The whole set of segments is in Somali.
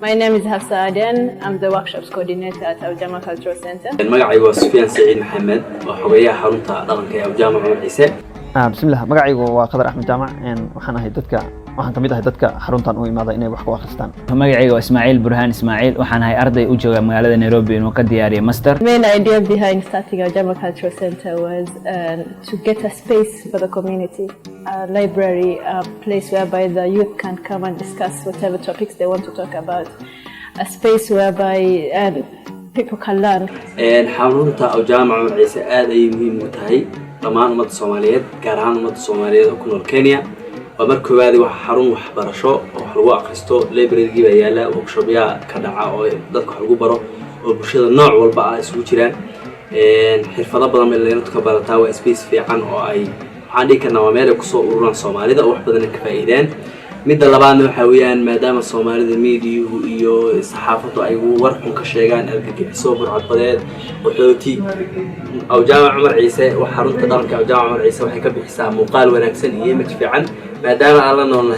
My name is Hafsa Aden. I'm the workshops coordinator at Aljama Cultural Center. magacaygu waa Sufyaan Saciid Maxamed oo xogeyaha xarunta dhaqanka ee Aljama Cumar Ciise. بسم الله magacaygu waa Qadar Axmed Jaamac waxaan ahay dadka waxaan kamid ahay dadka xaruntan u imaada inay wax ku akhristaan. magacaygu waa Ismaaciil Burhaan Ismaaciil waxaan ahay arday u jooga magaalada Nairobi inuu ka diyaariyo master. The main idea behind starting Aljama Cultural Center was to get a space for the community, a library, a place whereby the youth can come and discuss whatever topics they want to talk about, a space whereby people can learn. xarunta Aljama Cumar Ciise aad ay muhiim u tahay dhammaan ummadda Soomaaliyeed gaar ahaan ummadda Soomaaliyeed oo ku nool Kenya. ومركبادي وحرون وحبرشة وحلوة قصته library جيبه يلا وكشبيا كدعاء وضدك حلو برا وبشيء النوع والبقى سوتشيران حرفة بدل من اللي نتقبل تاو سبيس في عن أو أي عندي كنوامير كسو أوران صومالي ده واحد بدنا كفايدان مدة لبعض حويان ما دام الصومالي الميديا ويو الصحافة أي ورقم كشيغان الكي حسوب عطبات وحوتي أو جامع عمر عيسى وحرون تدارك أو جامع عمر عيسى وحكى بحساب مقال ونكسن يمت في عن ما دام أنا إنه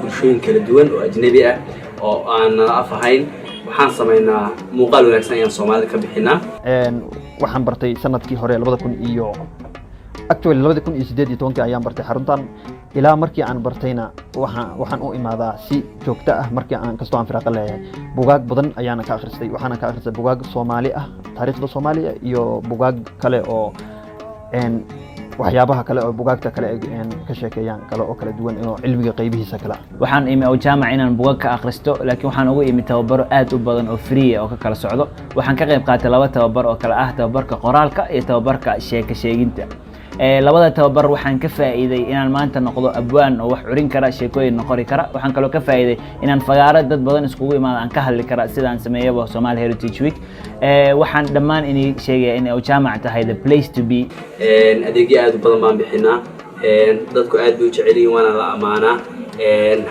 بشوي كالدول وأجنبية أو أنا أفهين وحان سمينا مقال ونكسن يعني الصومالي كبحنا. waxaan bartay sanadkii hore 2000 actually 2018 ayaan bartay xaruntan ilaa markii aan bartayna waxaan u imaadaa si joogto ah markii aan kasto aan firaaqo leeyahay buugaag badan ayaan ka akhristay waxaan ka akhristay buugaag Soomaali ah taariikhda Soomaaliya iyo buugaag kale oo waxyaabaha kale oo buugaagta kale ka sheekeeyaan kale oo kala duwan oo cilmiga qaybihiisa kala waxaan imi oo jaamac inaan buugaag ka akhristo laakiin waxaan ugu imi tababaro aad u badan oo free oo ka kala socdo waxaan ka qayb qaatay laba tababar oo kala ah tababarka qoraalka iyo tababarka sheeginta labada tababar waxaan ka faa'iiday inaan maanta noqdo abwaan oo wax curin kara sheekooyin noqori kara waxaan kaloo ka faa'iiday inaan fagaaro dad badan iskugu imaado aan ka hadli kara sidaan sameeyay Somali Heritage Week waxaan dhammaan inay sheegay in jaamac tahay the place to be adeegyo aad u badan baan bixinaa dadku aad u jecel yihiin waana la amaanaa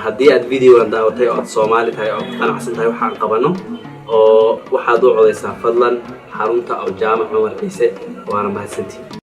haddii aad video daawatay oo Soomaali tahay oo qanacsan tahay waxaan qabano oo waxaad u codeysaa fadlan xarunta Aljama Cumar Ciise waana mahadsantihiin.